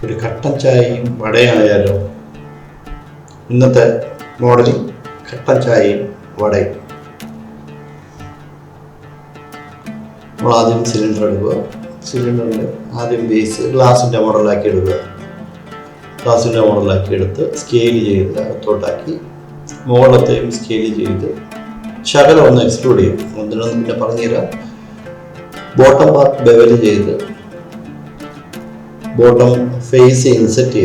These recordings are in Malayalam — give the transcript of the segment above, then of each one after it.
ഒരു കട്ടൻ ചായയും വടയായാലോ? ഇന്നത്തെ മോഡലിൽ കട്ടൻ ചായയും വടയും. നമ്മൾ ആദ്യം സിലിണ്ടർ എടുക്കുക. സിലിണ്ടറിൽ ആദ്യം ബേസ് ഗ്ലാസിൻ്റെ മോഡലാക്കി എടുക്കുക. ഗ്ലാസിൻ്റെ മോഡലാക്കി എടുത്ത് സ്കെയിൽ ചെയ്ത് അകത്തോട്ടാക്കി മുകളിലത്തെയും സ്കെയിൽ ചെയ്ത് ശകലം ഒന്ന് എക്സ്ട്രൂഡ് ചെയ്യും. ഒന്നിനൊന്നും പിന്നെ പറഞ്ഞുതരാം. ബോട്ടം പാർട്ട് ബെവൽ ചെയ്ത് ബോട്ടം ഫേസ് ഇൻസെറ്റ്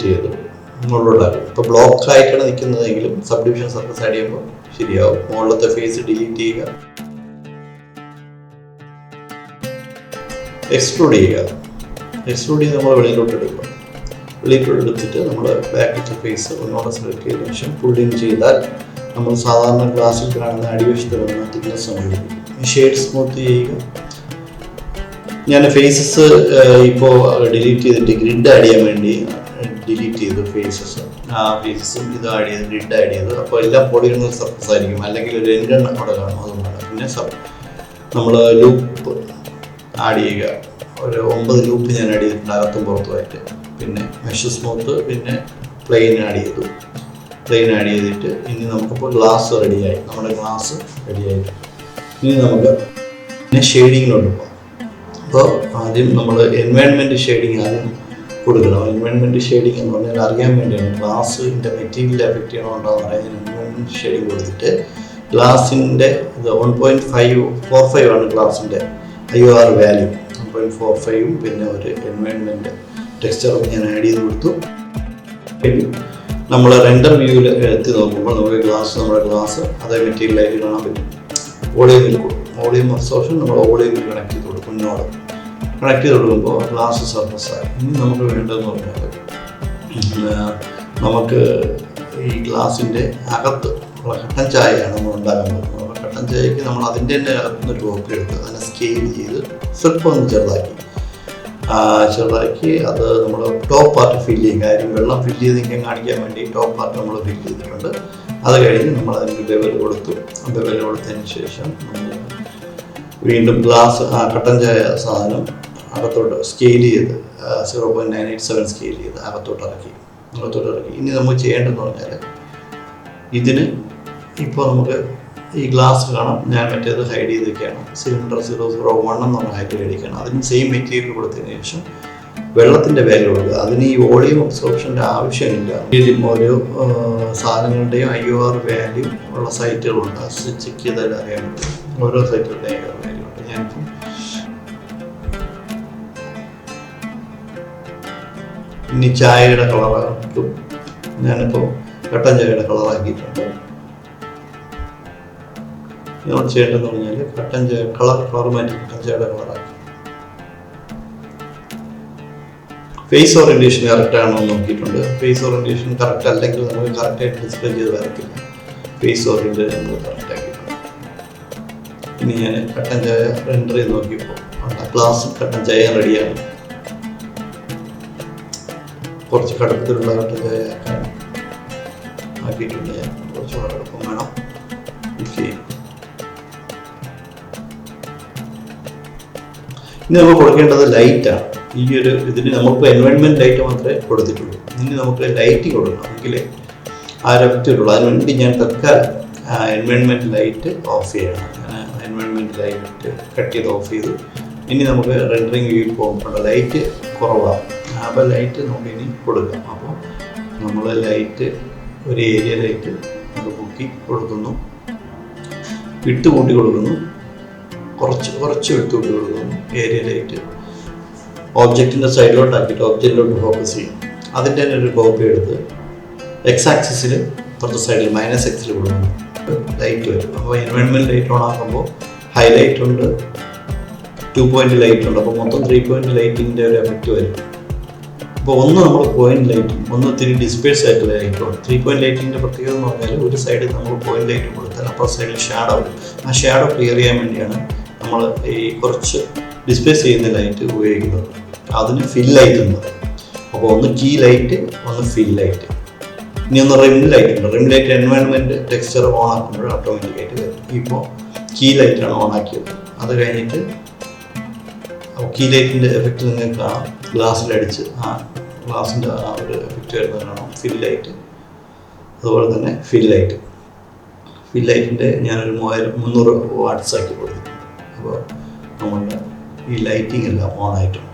ചെയ്ത് മുകളിലോട്ടാക്കും. ഇപ്പോൾ ബ്ലോക്ക് ആയിട്ടാണ് നിൽക്കുന്നതെങ്കിലും സബ് ഡിവിഷൻ സർഫസ് ആഡ് ചെയ്യുമ്പോൾ ശരിയാവും. മുകളിലത്തെ ഫേസ് ഡിലീറ്റ് ചെയ്യുക, എക്സ്ട്രൂഡ് ചെയ്യുക. എക്സ്ട്രൂഡ് ചെയ്ത് നമ്മൾ വെളിയിലോട്ട് എടുക്കുക. വെളിയിലോട്ട് എടുത്തിട്ട് നമ്മൾ ബാക്കിലത്തെ ഫേസ് ഒന്നോടെ സെലക്ട് ചെയ്തതിനു ശേഷം പുള്ളിൻ ചെയ്താൽ നമ്മൾ സാധാരണ ഗ്ലാസ്സിൽ കാണുന്ന അടിവശത്ത് വരുന്ന തിക്നെസ് നമ്മൾ ഷെയ്ഡ് സ്മൂത്ത് ചെയ്യുക. ഞാൻ ഫേസസ് ഇപ്പോൾ ഡിലീറ്റ് ചെയ്തിട്ട് ഗ്രിഡ് ആഡ് ചെയ്യാൻ വേണ്ടി ഡിലീറ്റ് ചെയ്തു ഫേസസും ഇത് ആഡ് ചെയ്ത് ഗ്രിഡ് ആഡ് ചെയ്തു. അപ്പോൾ എല്ലാം പോളിഗണൽ സർഫസ് ആയിരിക്കും, അല്ലെങ്കിൽ ഒരു എൻഗൺ അവിടെ കാണും. അതുകൊണ്ടാണ്. പിന്നെ നമ്മൾ ലൂപ്പ് ആഡ് ചെയ്യുക. ഒരു 9 ലൂപ്പ് ഞാൻ ആഡ് ചെയ്തിട്ടുണ്ട് അകത്തും പുറത്തുമായിട്ട്. പിന്നെ മെഷ് സ്മൂത്ത്, പിന്നെ പ്ലെയിൻ ആഡ് ചെയ്തിട്ട് ഇനി നമുക്കിപ്പോൾ ഗ്ലാസ് റെഡിയായി. നമ്മുടെ ഗ്ലാസ് റെഡിയായി. ഇനി നമുക്ക് പിന്നെ ഷെയ്ഡിങ്ങിലോട്ട് പോകാം. അപ്പോൾ ആദ്യം നമ്മൾ എൻവയൺമെൻറ്റ് ഷെയ്ഡിങ് ആദ്യം കൊടുക്കണം. എൻവയൺമെൻറ്റ് ഷെയ്ഡിങ് എന്ന് പറഞ്ഞാൽ അറിയാൻ വേണ്ടിയാണ്. ഗ്ലാസിൻ്റെ മെറ്റീരിയൽ എഫക്റ്റ് ചെയ്യണമെന്നുണ്ടാകുന്ന പറയുന്നത് എൻവയൺമെൻറ്റ് ഷെയ്ഡിങ് കൊടുത്തിട്ട് ഗ്ലാസിൻ്റെ ഇത് 1.45 ആണ് ഗ്ലാസിൻ്റെ IOR വാല്യൂ. 1.45 പിന്നെ ഒരു എൻവയൺമെൻറ്റ് ടെക്സ്ചറും ഞാൻ ആഡ് ചെയ്ത് കൊടുത്തു. നമ്മൾ റെൻഡർ വ്യൂവിൽ എത്തി നോക്കുമ്പോൾ നമ്മുടെ ഗ്ലാസ് അതേ മെറ്റീരിയലായിട്ട് കാണാൻ പറ്റും. വോളിയമിൽ കൊടുക്കും. വോളിയം അബ്സോർപ്ഷൻ നമ്മൾ വോളിയമിൽ കണക്ട് ചെയ്ത് കൊടുക്കും. മുന്നോട്ട് കണക്ട് ചെയ്ത് കൊടുക്കുമ്പോൾ ഗ്ലാസ് സർഫസായി. ഇനി നമുക്ക് വേണ്ടതെന്ന് പറഞ്ഞാൽ നമുക്ക് ഈ ഗ്ലാസിൻ്റെ അകത്ത് ഉള്ള കട്ടൻ ചായയാണ് നമ്മൾ ഉണ്ടാക്കാൻ പോകുന്നത്. അപ്പോൾ കട്ടൻ ചായക്ക് നമ്മൾ അതിൻ്റെ തന്നെ അകത്തുനിന്ന് ഒരു കോപ്പി എടുത്ത് അതിനെ സ്കെയിൽ ചെയ്ത് സ്വല്പം ഒന്ന് ചെറുതാക്കി അത് നമ്മൾ ടോപ്പ് പാർട്ട് ഫില്ല് ചെയ്യും. കാര്യം വെള്ളം ഫില്ല് ചെയ്ത് കാണിക്കാൻ വേണ്ടി ടോപ്പ് പാർട്ട് നമ്മൾ ഫില്ല് ചെയ്തിട്ടുണ്ട്. അത് കഴിഞ്ഞ് നമ്മൾ അതിന് ബെവൽ കൊടുത്തു. ബെവൽ കൊടുത്തതിന് ശേഷം നമ്മൾ വീണ്ടും ഗ്ലാസ് കട്ടൻ ചായ സാധനം അകത്തോട്ട് സ്കെയിൽ ചെയ്ത് 0.987 സ്കെയിൽ ചെയ്ത് അകത്തോട്ട് ഇറക്കി. ഇനി നമുക്ക് ചെയ്യേണ്ടതെന്ന് പറഞ്ഞാൽ ഇതിന് ഇപ്പോൾ നമുക്ക് ഈ ഗ്ലാസ് കാണാം. ഞാൻ മറ്റേത് ഹൈഡ് ചെയ്തൊക്കെയാണ്. സിലിണ്ടർ 001 എന്ന് പറഞ്ഞ ഹൈഡ് ചെയ്തിരിക്കുകയാണ്. അതിന് സെയിം മെറ്റീരിയൽ കൊടുത്തതിന് ശേഷം വെള്ളത്തിൻ്റെ വാല്യൂ കൊടുക്കുക. അതിന് ഈ വോളിയം അബ്സോർപ്ഷൻ്റെ ആവശ്യമില്ല. ഇതിൽ ഓരോ സാധനങ്ങളുടെയും IOR വാല്യൂ ഉള്ള സൈറ്റുകളുണ്ട്. അത് ചെക്ക് ചെയ്താൽ അറിയാൻ പറ്റും. ഓരോ സൈറ്റുകളുടെയും IOR വാല്യൂ ഉണ്ട്. ഞാനിപ്പോൾ ഇനി ചായയുടെ കളറാക്കും. ഞാനിപ്പോൾ കട്ടൻ ചായയുടെ കളറാക്കിയിട്ടുണ്ട്. നമ്മൾ ചെയ്യേണ്ടതെന്ന് പറഞ്ഞാൽ കട്ടൻ ചായ കളർ മാറ്റി കട്ടൻ ചായയുടെ കളറാക്കി. ഫേസ് ഓറിയൻറ്റേഷൻ കറക്റ്റ് ആണോ എന്ന് നോക്കിയിട്ടുണ്ട്. ഫേസ് ഓറിയൻറ്റേഷൻ കറക്റ്റ് അല്ലെങ്കിൽ നമുക്ക് കറക്റ്റായിട്ട് ഡിസ്പ്ലേ ചെയ്ത് വരത്തില്ല. ഫേസ് ഓറിയൻറ്റേഷൻ നമ്മൾ കറക്റ്റ് ആക്കിയിട്ടുണ്ട്. ഇനി ഞാൻ കട്ടൻ ചായ റെൻഡർ ചെയ്ത് നോക്കിയപ്പോൾ ഗ്ലാസ് കട്ടൻ ചായ റെഡിയാണ്. കുറച്ച് കടുപ്പത്തിലുള്ള കട്ടൻ ചായ ആക്കിയിട്ടുണ്ട്. ഞാൻ കുറച്ച് കടുപ്പം വേണം. ഓക്കെ, ഇനി നമ്മൾ കൊടുക്കേണ്ടത് ലൈറ്റാണ്. ഈ ഒരു ഇതിന് നമുക്ക് എൻവയൺമെൻറ്റ് ലൈറ്റ് മാത്രമേ കൊടുത്തിട്ടുള്ളൂ. ഇനി നമുക്ക് ലൈറ്റ് കൊടുക്കണം, എങ്കിലേ ആ എഫക്റ്റ് കിട്ടുള്ളൂ. അതിനുവേണ്ടി ഞാൻ തൽക്കാലം എൻവയൺമെൻറ്റ് ലൈറ്റ് ഓഫ് ചെയ്യണം. എൻവയൺമെൻറ്റ് ലൈറ്റ് കട്ട് ചെയ്ത് ഓഫ് ചെയ്തു. ഇനി നമുക്ക് റെൻഡറിങ് വ്യൂവിൽ പോകുമ്പോൾ ലൈറ്റ് കുറവാണ്. അപ്പോൾ ലൈറ്റ് നമുക്ക് ഇനി കൊടുക്കാം. അപ്പോൾ നമ്മൾ ലൈറ്റ് ഒരു ഏരിയ ലൈറ്റ് അത് പൊക്കി കൊടുക്കുന്നു, വിട്ട് കൂട്ടി കൊടുക്കുന്നു, കുറച്ച് വിട്ട് കൂട്ടി കൊടുക്കുന്നു. ഏരിയ ലൈറ്റ് ഓബ്ജക്റ്റിൻ്റെ സൈഡിലോട്ടാക്കിയിട്ട് ഓബ്ജക്റ്റിലോട്ട് ഫോക്കസ് ചെയ്യും. അതിൻ്റെ തന്നെ ഒരു കോപ്പി എടുത്ത് X ആക്സിസിൽ പുറത്തെ സൈഡിൽ -X കൊടുക്കുന്നു. ലൈറ്റ് വരും. അപ്പോൾ എൻവയൺമെൻറ്റ് ലൈറ്റ് ഓൺ ആക്കുമ്പോൾ ഹൈലൈറ്റ് ഉണ്ട്, 2 പോയിൻ്റ് ലൈറ്റ് ഉണ്ട്. അപ്പോൾ മൊത്തം 3 പോയിൻ്റ് ലൈറ്റിൻ്റെ ഒരു എഫക്റ്റ് വരും. അപ്പോൾ ഒന്ന് നമ്മൾ പോയിൻ്റ് ലൈറ്റും ഒന്ന് ഇത്തിരി ഡിസ്പേഴ്സ് ആയിട്ടുള്ള ലൈറ്റുമാണ്. 3 പോയിൻ്റ് ലൈറ്റിൻ്റെ പ്രത്യേകത എന്ന് പറഞ്ഞാൽ ഒരു സൈഡിൽ നമ്മൾ പോയിൻ്റ് ലൈറ്റ് കൊടുത്താൽ അപ്പുറ സൈഡിൽ ഷാഡോ വരും. ആ ഷാഡോ ക്ലിയർ ചെയ്യാൻ വേണ്ടിയാണ് നമ്മൾ ഈ കുറച്ച് ഡിസ്പേസ് ചെയ്യുന്ന ലൈറ്റ് ഉപയോഗിക്കുന്നത്. അതിന് ഫിൽ ലൈറ്റ് എന്ന് പറയും. അപ്പോൾ ഒന്ന് കീ ലൈറ്റ്, ഒന്ന് ഫിൽ ലൈറ്റ്. ഇനി ഒന്ന് റിം ലൈറ്റ് ഉണ്ട്. റിം ലൈറ്റ് എൻവയൺമെൻറ്റ് ടെക്സ്ചർ ഓൺ ആക്കുമ്പോൾ ഓട്ടോമാറ്റിക്കായിട്ട് വരും. ഇപ്പോൾ കീ ലൈറ്റാണ് ഓൺ ആക്കിയത്. അത് കഴിഞ്ഞിട്ട് കീ ലൈറ്റിൻ്റെ എഫക്റ്റ് നിങ്ങൾക്ക് കാണാം. ഗ്ലാസ്സിലടിച്ച് ആ ഗ്ലാസിൻ്റെ ആ ഒരു എഫക്റ്റ് വരുന്നത് കാണാം. ഫിൽ ലൈറ്റ്, അതുപോലെ തന്നെ ഫിൽ ലൈറ്റിൻ്റെ ഞാനൊരു 300 വാട്ട്സ് ആക്കി കൊടുത്തിട്ടുണ്ട്. അപ്പോൾ നമ്മളുടെ ഈ ലൈറ്റിംഗ് എല്ലാം ഓൺ ആയിട്ടുണ്ട്.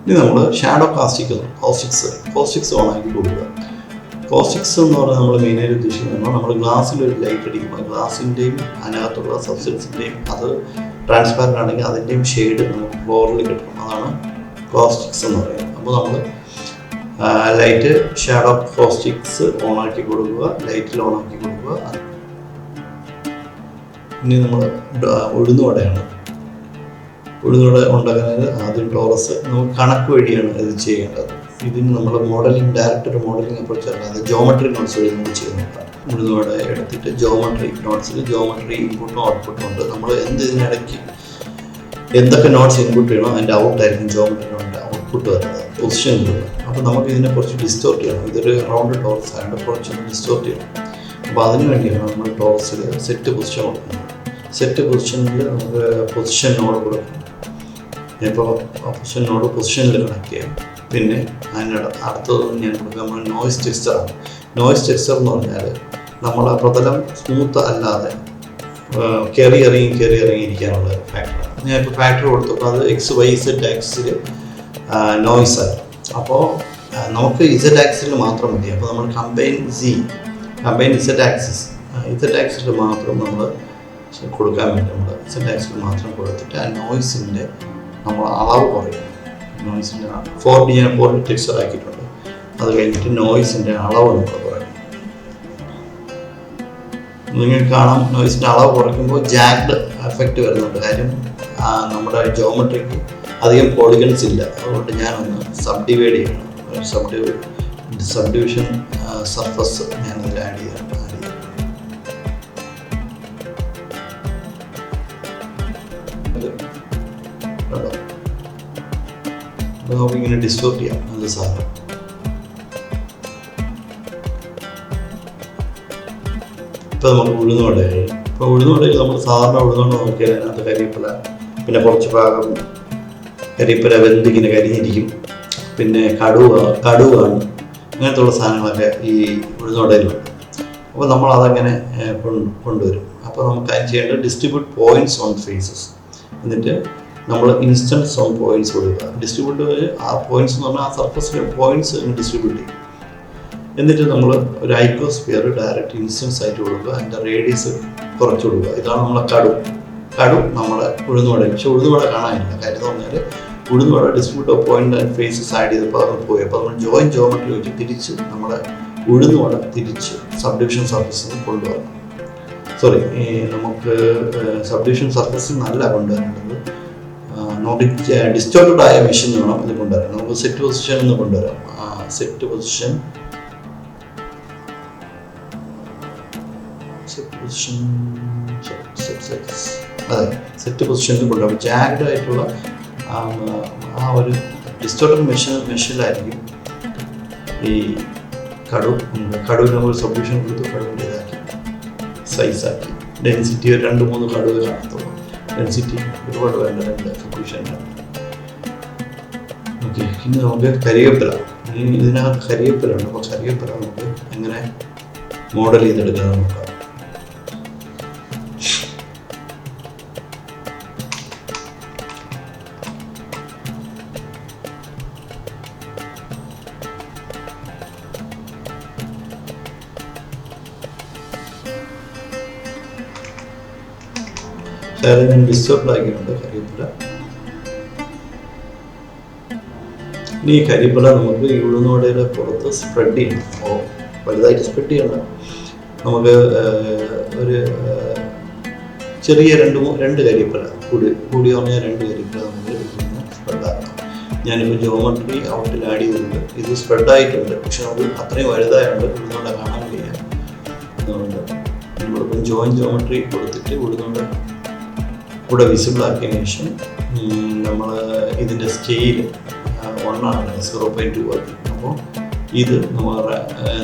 ഇനി നമ്മൾ ഷാഡോ കോസ്റ്റിക്സ് ഓൺ ആക്കി കൊടുക്കുക. കോസ്റ്റിക്സ് എന്ന് പറഞ്ഞാൽ നമ്മൾ മെയിനായിട്ട് ഉദ്ദേശിക്കുന്നത് നമ്മൾ ഗ്ലാസ്സിലൊരു ലൈറ്റ് അടിക്കുമ്പോൾ ഗ്ലാസിൻ്റെയും അതിനകത്തുള്ള സബ്സ്റ്റൻസിൻ്റെയും അത് ട്രാൻസ്പാരൻ്റ് ആണെങ്കിൽ അതിൻ്റെയും ഷെയ്ഡ് നമുക്ക് ഫ്ലോറിൽ കിട്ടും. അതാണ് കോസ്റ്റിക്സ് എന്ന് പറയുന്നത്. അപ്പോൾ നമ്മൾ ലൈറ്റ് ഷാഡോ കോസ്റ്റിക്സ് ഓണാക്കി കൊടുക്കുക, ലൈറ്റിൽ ഓണാക്കി കൊടുക്കുക. ഇനി നമ്മൾ ഉഴുന്നുവട ഉണ്ടാക്കുന്നത് ആദ്യം ടോറസ് നമുക്ക് കണക്ക് വഴിയാണ് ഇത് ചെയ്യേണ്ടത്. ഇതിന് നമ്മൾ ഡയറക്റ്റ് ഒരു മോഡലിംഗ് അപ്രോച്ച് അല്ലാതെ ജോമെട്രി നോട്ട്സ് വഴി നമുക്ക് ചെയ്യുന്നുണ്ട്. ഉഴുന്നുവട എടുത്തിട്ട് ജോമെട്രി ഇൻപുട്ടും ഔട്ട്പുട്ടും ഉണ്ട്. നമ്മൾ ഇതിനിടയ്ക്ക് എന്തൊക്കെ നോട്ട്സ് ഇൻപുട്ട് ചെയ്യണം അതിൻ്റെ ഔട്ടായിരിക്കും ജോമെട്രി നോട്ടിൻ്റെ ഔട്ട്പുട്ട് വരുന്നത്, പൊസിഷനിലുള്ള. അപ്പോൾ നമുക്ക് ഇതിനെ കുറച്ച് ഡിസ്റ്റോർട്ട് ചെയ്യണം. ഇതൊരു റൗണ്ട് ടോറസ് ആയതുകൊണ്ട് കുറച്ചൊന്ന് ഡിസ്റ്റോർട്ട് ചെയ്യണം. അപ്പോൾ അതിന് വേണ്ടിയാണ് നമ്മൾ ടോറസിൽ സെറ്റ് പൊസിഷൻ കൊടുക്കുന്നത്. സെറ്റ് പൊസിഷനിൽ നമുക്ക് പൊസിഷൻ നോഡ് കൊടുക്കണം. ഇപ്പോൾ പൊസിഷനിൽ കണക്ട് ചെയ്യാം. പിന്നെ അടുത്തത് ഞാൻ കൊടുക്കുക നമ്മൾ നോയ്സ് ടെക്സ്ചറാണ്. നോയ്സ് ടെക്സ്ചർ എന്ന് പറഞ്ഞാൽ നമ്മളെ പ്രതലം സ്മൂത്ത് അല്ലാതെ കയറി ഇറങ്ങിയിരിക്കാനുള്ള ഫാക്ടറാണ്. ഞാൻ ഇപ്പോൾ ഫാക്ടർ കൊടുത്തപ്പോൾ അത് XYZ ആക്സിൽ നോയ്സായി. അപ്പോൾ നമുക്ക് Z ആക്സിൽ മാത്രം മതി. അപ്പോൾ നമ്മൾ കമ്പൈൻ Z ആക്സിൽ മാത്രം നമ്മൾ കൊടുക്കാൻ വേണ്ടി നമ്മൾ Z ആക്സിൽ മാത്രം കൊടുത്തിട്ട് ആ നോയ്സിൻ്റെ നമ്മൾ അളവ് കുറയും. നോയ്സിൻ്റെ 4D ടെക്സ്ചർ ആക്കിയിട്ടുണ്ട്. അത് കഴിഞ്ഞിട്ട് നോയ്സിൻ്റെ അളവ് നമ്മൾ കുറയും. നിങ്ങൾക്ക് കാണാം നോയ്സിൻ്റെ അളവ് കുറയ്ക്കുമ്പോൾ ജാഗ്ഡ് എഫക്റ്റ് വരുന്നുണ്ട്. കാര്യം നമ്മുടെ ജോമെട്രിക്ക് അധികം പോളിഗൺസ് ഇല്ല. അതുകൊണ്ട് ഞാനൊന്ന് സബ്ഡിവൈഡ് ചെയ്യണം. സബ്ഡിവിഷൻ സർഫസ് ഞാനതിൽ ആഡ് ചെയ്യാം. നമുക്കിങ്ങനെ ഡിസ്റ്റോർട്ട് ചെയ്യാം നല്ല സാധനം. ഇപ്പോൾ നമുക്ക് ഉഴുന്നുവടയായി. ഇപ്പോൾ ഉഴുന്നുവടയിൽ നമ്മൾ സാധാരണ ഉഴുന്നുവട നോക്കിയാൽ അതിനകത്ത് കരിവേപ്പില, പിന്നെ കുറച്ച് ഭാഗം കരിവേപ്പില വെന്തിങ്ങനെ കരിഞ്ഞിരിക്കും, പിന്നെ കടുവാണ്, അങ്ങനത്തുള്ള സാധനങ്ങളൊക്കെ ഈ ഉഴുന്നുവടയിലുണ്ട്. അപ്പോൾ നമ്മൾ അതങ്ങനെ കൊണ്ടുവരും. അപ്പോൾ നമുക്ക് അതിന് ചെയ്യേണ്ടത് ഡിസ്ട്രിബ്യൂട്ട് പോയിന്റ്സ് ഓൺ ഫേസസ്. എന്നിട്ട് നമ്മൾ ഇൻസ്റ്റൻസ് ഓൺ പോയിന്റ്സ് കൊടുക്കുക. ഡിസ്ട്രിബ്യൂട്ട് ആ പോയിന്റ്സ് എന്ന് പറഞ്ഞാൽ ആ സർഫസിലെ പോയിന്റ്സ് ഡിസ്ട്രിബ്യൂട്ട് ചെയ്യും. എന്നിട്ട് നമ്മൾ ഒരു ഐക്കോസ്ഫിയർ ഡയറക്റ്റ് ഇൻസ്റ്റൻസ് ആയിട്ട് കൊടുക്കുക. അതിൻ്റെ റേഡിയസ് കുറച്ച് കൊടുക്കുക. ഇതാണ് നമ്മളെ കടു നമ്മുടെ ഉഴുന്നുവട. പക്ഷെ ഉഴുന്നുവട കാണാനില്ല. കാര്യം എന്ന് പറഞ്ഞാൽ ഉഴുന്നുവട distribute of point and faces add ചെയ്തപ്പോൾ അത് പോയി. അപ്പോൾ നമ്മൾ ജോമെട്രി വെച്ച് തിരിച്ച് നമ്മുടെ ഉഴുന്നുവട തിരിച്ച് സബ്ഡിവിഷൻ സർഫസിൽ കൊണ്ടുവരണം. നമുക്ക് സബ്ഡിവിഷൻ സർഫസിൽ നല്ല കൊണ്ടുവരേണ്ടത്. നമുക്ക് ഡിസ്റ്റോർട്ടഡ് ആയ മെഷീൻ വേണം ഇത് കൊണ്ടുവരാം. നമുക്ക് സെറ്റ് പൊസിഷൻ എന്ന് കൊണ്ടുവരാം. സെറ്റ് പൊസിഷൻ കൊണ്ടുവരാം. ജാഗ്ഡ് ആയിട്ടുള്ള ആ ഒരു ഡിസ്റ്റോർട്ടഡ് മെഷീനിലായിരിക്കും ഈ കടുവിന് നമ്മൾ സബ്ഡിവിഷൻ കൊടുത്ത് കടുവിൻ്റെ ഇതാക്കി സൈസാക്കി ഡെൻസിറ്റി 2-3 കടുവ് കാണത്തുള്ളൂ. ഡെൻസിറ്റി ഒരുപാട് വേണ്ട 2 സബ്ഡിവിഷൻ. ഓക്കെ, ഇനി നമുക്ക് കരിവേപ്പില. ഇതിനകത്ത് കരിവേപ്പില ഉണ്ട്. അപ്പോൾ കരിവേപ്പില നമുക്ക് എങ്ങനെ മോഡൽ ചെയ്തെടുക്കാൻ നോക്കാം. ഞാൻ ഡിസ്റ്റോർട്ട് ആക്കിയിട്ടുണ്ട് കരിവേപ്പില. ഇനി ഈ കരിവേപ്പില നമുക്ക് ഈ ഉഴുന്നുവടയുടെ പുറത്ത് സ്പ്രെഡ് ചെയ്യണം. വലുതായിട്ട് സ്പ്രെഡ് ചെയ്യണം. നമുക്ക് ഒരു ചെറിയ 2 കരിവേപ്പില കൂടി പറഞ്ഞാൽ 2 കരിവേപ്പില നമുക്ക് സ്പ്രെഡാക്കണം. ഞാനിപ്പോൾ ജോമെട്രി ഔട്ടിൽ ആഡ് ചെയ്തിട്ടുണ്ട്. ഇത് സ്പ്രെഡായിട്ടുണ്ട്. പക്ഷെ നമുക്ക് അത്രയും വലുതായുണ്ട് ഉഴുന്നുവട കാണാൻ കഴിയാം. അതുകൊണ്ട് നമ്മളിപ്പം ജോമെട്രി കൊടുത്തിട്ട് ഉഴുന്നുവട കൂടെ വിസിബിൾ ആക്കിയതിന് ശേഷം നമ്മൾ ഇതിൻ്റെ സ്കെയിൽ 1 0.2 ആക്കി. അപ്പോൾ ഇത്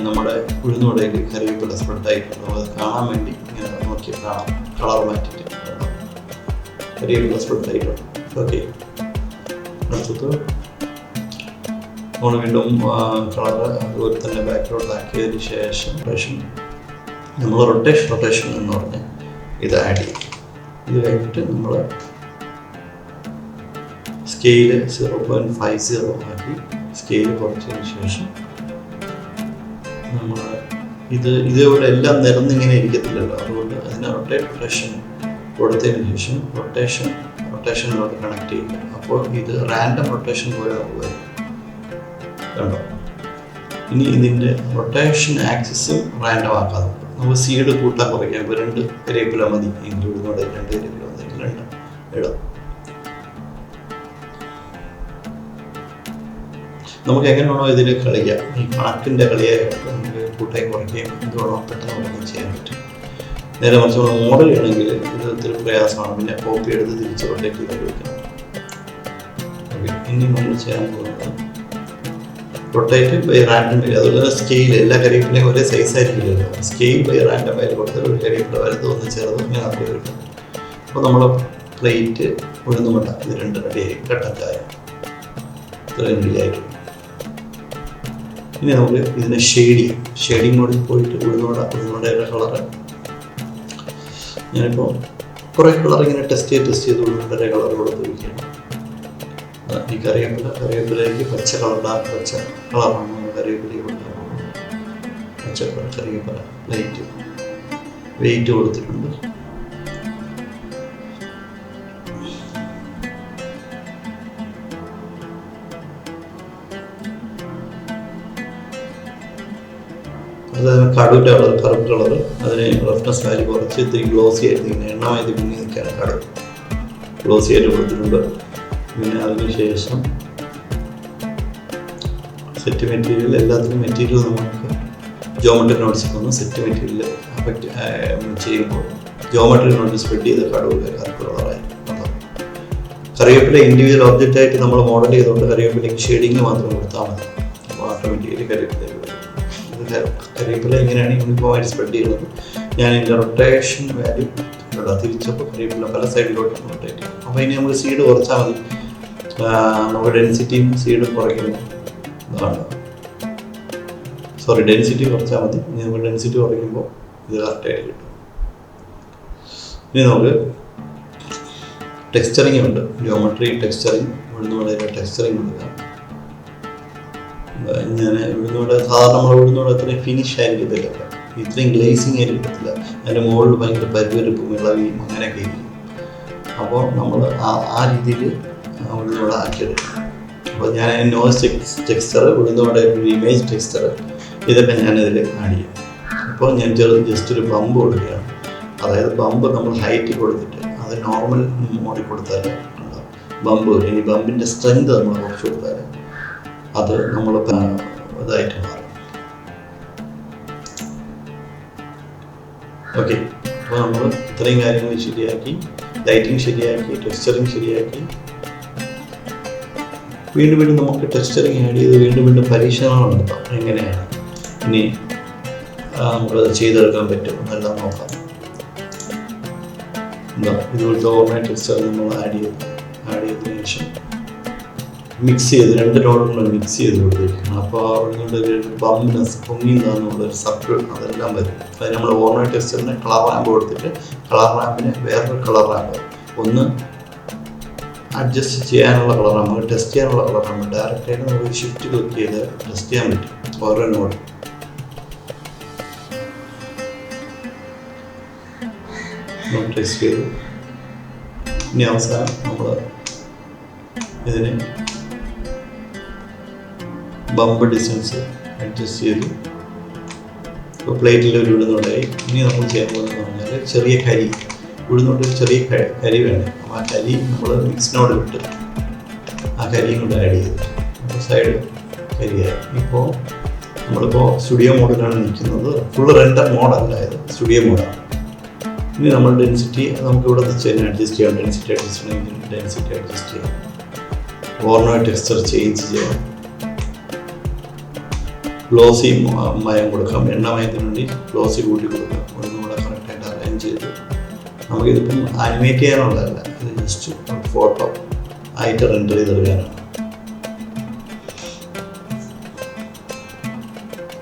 നമ്മുടെ ഉഴുന്നുവടയിൽ കരിവേപ്പില സ്പ്രെഡായിട്ടുണ്ട്. അത് കാണാൻ വേണ്ടി ഇങ്ങനെ നോക്കി കാണാം. കളർ മാറ്റിയിട്ട് കരിവേപ്പില സ്പ്രെഡ് ആയിട്ടുണ്ട്. ഓക്കെ, അടുത്തത് നമ്മൾ വീണ്ടും കളറ് അതുപോലെ തന്നെ ബാക്ക്ഗ്രൗണ്ട് ആക്കിയതിന് ശേഷം നമ്മൾ റൊട്ടേഷൻ എന്ന് പറഞ്ഞ് ഇത് ആഡ് ചെയ്യും. ഇത് കഴിഞ്ഞിട്ട് നമ്മൾ സ്കെയില് 0.50 ആക്കി സ്കെയില് കുറച്ചതിന് ശേഷം നമ്മൾ ഇതേപോലെ എല്ലാം നിരന്നിങ്ങനെ ഇരിക്കത്തില്ലല്ലോ, അതുകൊണ്ട് അതിന് റൊട്ടേഷൻ കൊടുത്തതിന് ശേഷം റൊട്ടേഷനിലോട്ട് കണക്ട് ചെയ്യുക. അപ്പോൾ ഇത് റാൻഡം റൊട്ടേഷൻ പോലെ വരും, കണ്ടോ? ഇനി ഇതിൻ്റെ റൊട്ടേഷൻ ആക്സിസും റാൻഡം ആക്കാതെ നമുക്ക് സീഡ് കൂട്ടാൻ കുറയ്ക്കാം. ഇപ്പോൾ 2 കരിവേപ്പില മതി എങ്കിൽ ഇവിടുന്നോടെ 2 കരിവേപ്പില മതിയെങ്കിൽ 2 ഇടാം. നമുക്ക് എങ്ങനെയാണോ ഇതിൽ കളിക്കാം, ഈ കണക്കിൻ്റെ കളിയായിട്ട് നമുക്ക് കൂട്ടായി കുറയ്ക്കുകയും എന്തുവേണോ പെട്ടെന്ന് ചെയ്യാൻ പറ്റും. നേരെ മറിച്ച് നമ്മൾ മോഡൽ ചെയ്യണമെങ്കിൽ ഇത് ഒത്തിരി പ്രയാസമാണ്. പിന്നെ കോപ്പി എടുത്ത് തിരിച്ച് റൊട്ടേറ്റ് ചെയ്ത് വയ്ക്കണം. ഓക്കെ, ഇനി നമ്മൾ ചെയ്യാൻ പോകുന്നത് റൊട്ടേറ്റ് ബൈ റാൻഡം വരും. അതുപോലെ സ്കെയിൽ എല്ലാ കരിവേപ്പിലയും ഒരേ സൈസ് ആയിരിക്കില്ലല്ലോ. സ്കെയിൽ ബൈ റാൻഡം വരും കൊടുത്താൽ ഒരു കരിവേപ്പില വലുത് ഒന്ന് ചെറുത് ഇങ്ങനെ നമുക്ക് കിട്ടും. അപ്പോൾ നമ്മൾ പ്ലേറ്റ് ഉഴുന്നുമട്ട ഇത് 2 റെഡിയായി, കട്ടക്കായ ഇത്രയും റെഡിയായിട്ടുണ്ട്. ഇനി നമുക്ക് ഇതിനെ ഷെയ്ഡിങ് മോഡിൽ പോയിട്ട് ഉഴുന്നുവടയുടെ കളറ് ഞാനിപ്പോൾ കുറേ കളർ ഇങ്ങനെ ടെസ്റ്റ് ചെയ്ത് ഉഴുന്നുവടയുടെ കളർ കൊടുത്തിരിക്കുകയാണ്. ഈ കറിവേപ്പിലേക്ക് പച്ച കളറാണ് നമ്മൾ കറിവേപ്പിലേക്ക് കൊടുക്കുന്നത്. പച്ച കറിവേപ്പില വെയിറ്റ് കൊടുത്തിട്ടുണ്ട്. കടുവിൻ്റെ കളർ, കറുപ്പ് കളർ, അതിന് റഫ്നെസ് വാല്യൂ കുറച്ച് ഇത്തിരി ഗ്ലോസി ആയിട്ട് ഇങ്ങനെ എണ്ണമായിട്ട് മുങ്ങി നിൽക്കുകയാണ്. കടു ഗ്ലോസി ആയിട്ട് കൊടുത്തിട്ടുണ്ട്. പിന്നെ അതിനുശേഷം സെറ്റ് മെറ്റീരിയൽ, എല്ലാത്തിനും മെറ്റീരിയൽ നമുക്ക് ജോമെട്രി നോട്ട്സ് ഒന്ന് സെറ്റ് മെറ്റീരിയൽ അഫക്റ്റ് ചെയ്യുമ്പോൾ ജോമെട്രി നോട്ട് സ്പ്രെഡ് ചെയ്ത് കടുവിൽ കറുപ്പ് കളറായി. കറിവേപ്പില ഇൻഡിവിജ്വൽ ഒബ്ജക്റ്റ് ആയിട്ട് നമ്മൾ മോഡൽ ചെയ്തുകൊണ്ട് കറിവേപ്പിലേക്ക് ഷെയ്ഡിങ് മാത്രം കൊടുത്താൽ മതി. അപ്പോൾ ഓട്ടോമാറ്റിക്കലി കറിവേപ്പിലേക്ക് കറിവേപ്പില ഇങ്ങനെയാണ് യൂണിഫോമായിട്ട് സ്പ്രെഡ് ചെയ്യുന്നത്. ഞാൻ ഇതിൻ്റെ റൊട്ടേഷൻ വാല്യൂ തിരിച്ചപ്പോൾ കറിവേപ്പില പല സൈഡിലോട്ട് റൊട്ടേറ്റ് ചെയ്യും. അപ്പോൾ ഇനി നമുക്ക് സീഡ് കുറച്ചാൽ മതി. നമുക്ക് ഡെൻസിറ്റിയും സീഡും കുറയ്ക്കുമ്പോൾ ഡെൻസിറ്റി കുറച്ചാൽ മതി. ഇനി നമുക്ക് ഡെൻസിറ്റി കുറയ്ക്കുമ്പോൾ ഇത് കറക്റ്റായിട്ട് കിട്ടും. ഇനി നമുക്ക് ടെക്സ്ചറിങ് ഉണ്ട്, ജിയോമെട്രി ടെക്സ്ചറിങ്, ഉഴുന്നുവടയുടെ ടെക്സ്ചറിങ് കൊടുക്കാം. ഞാൻ ഉഴുന്നുവട സാധാരണ നമ്മൾ ഉഴുന്നുവട അത്രയും ഫിനിഷ് ആയിരിക്കത്തില്ല, ഇത്രയും ഗ്ലേസിങ് ആയിരിക്കത്തില്ല. അതിൻ്റെ മുകളിൽ ഭയങ്കര പരിവരുപ്പും ഇളവിയും അങ്ങനെയൊക്കെ ഇരിക്കും. അപ്പോൾ നമ്മൾ ആ രീതിയിൽ ഉഴുന്നുവട ആക്കിയെടുക്കണം. അപ്പോൾ ഞാൻ നോയ്സ് ടെക്സ്ചർ, ഉഴുന്നുവട ഒരു ഇമേജ് ടെക്സ്ചർ, ഇതൊക്കെ ഞാനിതിൽ ആഡ് ചെയ്യും. അപ്പോൾ ഞാൻ ജസ്റ്റ് ഒരു ബമ്പ് കൊടുക്കുകയാണ്. അതായത് ബമ്പ് നമ്മൾ ഹൈറ്റ് കൊടുത്തിട്ട് അത് നോർമൽ മോഡിൽ കൊടുത്താൽ ബമ്പ് വരും. ഇനി ബമ്പിൻ്റെ സ്ട്രെങ്ത് നമ്മൾ കുറച്ച് കൊടുത്താൽ അത് നമ്മൾ ഇതായിട്ട് മാറും. ഓക്കെ, അപ്പോൾ നമ്മൾ ഇത്രയും കാര്യങ്ങൾ ശരിയാക്കി, ലൈറ്റിങ് ശരിയാക്കി, ടെക്സ്ചറിങ് ശരിയാക്കി, വീണ്ടും നമുക്ക് ടെക്സ്ചറിങ് ആഡ് ചെയ്ത് വീണ്ടും പരീക്ഷണങ്ങൾ നടത്താം. എങ്ങനെയാണ് ഇനി നമുക്കത് ചെയ്തെടുക്കാൻ പറ്റും എന്നെല്ലാം നോക്കാം. ഇതുപോലത്തെ ഓർഗനൈസ് ടെക്സ്ചർ നമ്മൾ ആഡ് ചെയ്തതിനു ശേഷം മിക്സ് ചെയ്ത് 2 നോഡുകൾ മിക്സ് ചെയ്ത് കൊടുത്തിരിക്കണം. അപ്പോൾ അവിടെ ബംനെസ് പൊങ്ങിയെന്നുള്ളൊരു സർക്കിൾ അതെല്ലാം വരും. അത് നമ്മൾ ഓർഗനൈസ് ടെക്സ്ചറിന് കളർ റാമ്പ് കൊടുത്തിട്ട് കളർ റാമ്പിന് വേറൊരു കളർ റാമ്പ്, ഒന്ന് അഡ്ജസ്റ്റ് ചെയ്യാനുള്ള കളർ റാമ്പ്, ടെസ്റ്റ് ചെയ്യാനുള്ള കളർ റാമ്പ്, ഡയറക്റ്റായിട്ട് നമുക്ക് ഷിഫ്റ്റ് ക്ലിക്ക് ചെയ്ത് ടെസ്റ്റ് ചെയ്യാൻ പറ്റും ഓരോ നോഡ്. ടെസ്റ്റ് ചെയ്തു. ഇനി അവസാനം നമ്മൾ ഇതിന് ബമ്പ് ഡിസ്റ്റൻസ് അഡ്ജസ്റ്റ് ചെയ്തു. ഇപ്പോൾ പ്ലേറ്റിൽ ഒരു ഉഴുന്നുണ്ടായി. ഇനി നമ്മൾ ചെയ്യാൻ പോകുന്നതെന്ന് പറഞ്ഞാൽ ചെറിയ കരി, ഉഴുന്നുകൊണ്ട് ചെറിയ കരി വേണം. അപ്പോൾ ആ കരി നമ്മൾ മിക്സിനോട് വിട്ട് ആ കരിയും കൊണ്ട് ആഡ് ചെയ്തു. അപ്പോൾ സൈഡ് കരിയായി. ഇപ്പോൾ നമ്മളിപ്പോൾ സ്റ്റുഡിയോ മോഡിലാണ് നിൽക്കുന്നത്. ഫുൾ റെൻഡർ മോഡല്ല, ഇത് സ്റ്റുഡിയോ മോഡാണ്. ഇനി നമ്മൾ ഡെൻസിറ്റി നമുക്ക് ഇവിടെ വെച്ച് തന്നെ അഡ്ജസ്റ്റ് ചെയ്യാം. ഡെൻസിറ്റി അഡ്ജസ്റ്റ് ചെയ്യണമെങ്കിൽ ഡെൻസിറ്റി അഡ്ജസ്റ്റ് ചെയ്യാം. ഓർഗനൈസ് ടെക്സ്ചർ ചേഞ്ച് ചെയ്യാം. ഗ്ലോസി മയം കൊടുക്കാം. എണ്ണമയത്തിന് വേണ്ടി ഗ്ലോസി കൂട്ടി കൊടുക്കാം. ഒന്നും കൂടെ കറക്റ്റായിട്ട് അറേഞ്ച് ചെയ്ത് നമുക്കിതിപ്പം ആനിമേറ്റ് ചെയ്യാനുള്ളതല്ല, ഇത് ജസ്റ്റ് ഫോട്ടോ ആയിട്ട് റെൻഡർ ചെയ്തെടുക്കാനാണ്.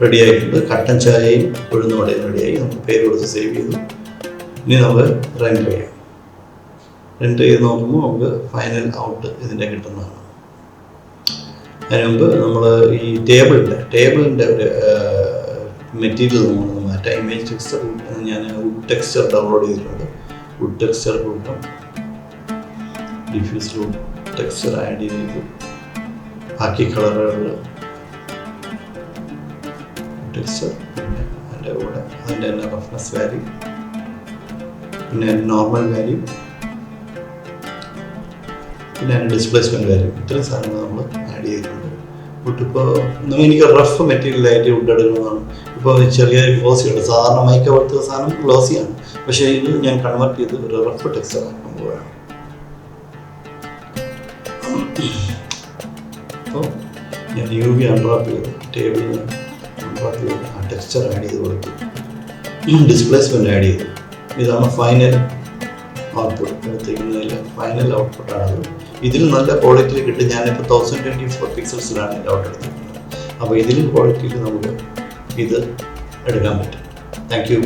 റെഡി ആയിട്ടുണ്ട്. കട്ടൻ ചായയും ഉഴുന്ന വടയും റെഡിയായി. നമുക്ക് പേര് കൊടുത്ത് സേവ് ചെയ്തു. ഇനി നമുക്ക് റെൻഡർ ചെയ്യാം. റെൻഡർ ചെയ്ത് നോക്കുമ്പോൾ നമുക്ക് ഫൈനൽ ഔട്ട് ഇതിൻ്റെ കിട്ടുന്നതാണ്. അതിന് മുമ്പ് നമ്മൾ ഈ ടേബിളിൻ്റെ ഒരു മെറ്റീരിയൽ നമ്മൾ മാറ്റാം. ഇമേജ് ടെക്സ്ചർ ഞാൻ വുഡ് ടെക്സ്ചർ ഡൗൺലോഡ് ചെയ്തിട്ടുണ്ട്. വുഡ് ടെക്സ്ചർ കൂട്ടാം. ഡിഫ്യൂസ് വുഡ് ടെക്സ്ചർ ആഡ് ചെയ്തു. ബാക്കി കളറുകൾ ടെക്സ്ചർ, പിന്നെ അതിൻ്റെ കൂടെ അതിൻ്റെ തന്നെ റഫ്നെസ് വാല്യൂ, പിന്നെ നോർമൽ വാല്യൂ, പിന്നെ അതിൻ്റെ ഡിസ്പ്ലേസ്മെൻറ്റ് വാല്യൂ. ഇത്രയും സാധനങ്ങൾ നമ്മൾ ആഡ് ചെയ്തിട്ടുണ്ട്. ഇപ്പോൾ എനിക്ക് റഫ് മെറ്റീരിയലായിട്ട് വുഡ് എടുക്കുന്നതാണ്. ഇപ്പോൾ ചെറിയ ഗ്ലോസി ഉണ്ട്. സാധാരണ മൈക്ക പോലത്തെ സാധനം ഗ്ലോസിയാണ്, പക്ഷേ ഇത് ഞാൻ കൺവേർട്ട് ചെയ്ത് ഒരു റഫ് ടെക്സ്ചർ ആക്കാൻ പോവുകയാണ്. അപ്പോൾ ഞാൻ UV അൺറാപ്പ് ചെയ്ത് ടേബിളിൽ അൺറാപ്പ് ചെയ്ത് ആ ടെക്സ്ചർ ആഡ് ചെയ്ത് കൊടുത്തു. ഡിസ്പ്ലേസ്മെൻറ്റ് ആഡ് ചെയ്തു. ഇതാണ് ഫൈനൽ ഔട്ട്പുട്ട്. എടുത്തിരിക്കുന്നതിൽ ഫൈനൽ ഔട്ട്പുട്ടാണത്. ഇതിൽ നല്ല ക്വാളിറ്റിയിൽ കിട്ടും. ഞാനിപ്പോൾ 1024 പിക്സൽസിലാണ് എൻ്റെ ഔട്ട് എടുത്തിരിക്കുന്നത്. അപ്പോൾ ഇതിലും ക്വാളിറ്റിയിൽ നമുക്ക് ഇത് എടുക്കാൻ പറ്റും. Thank you.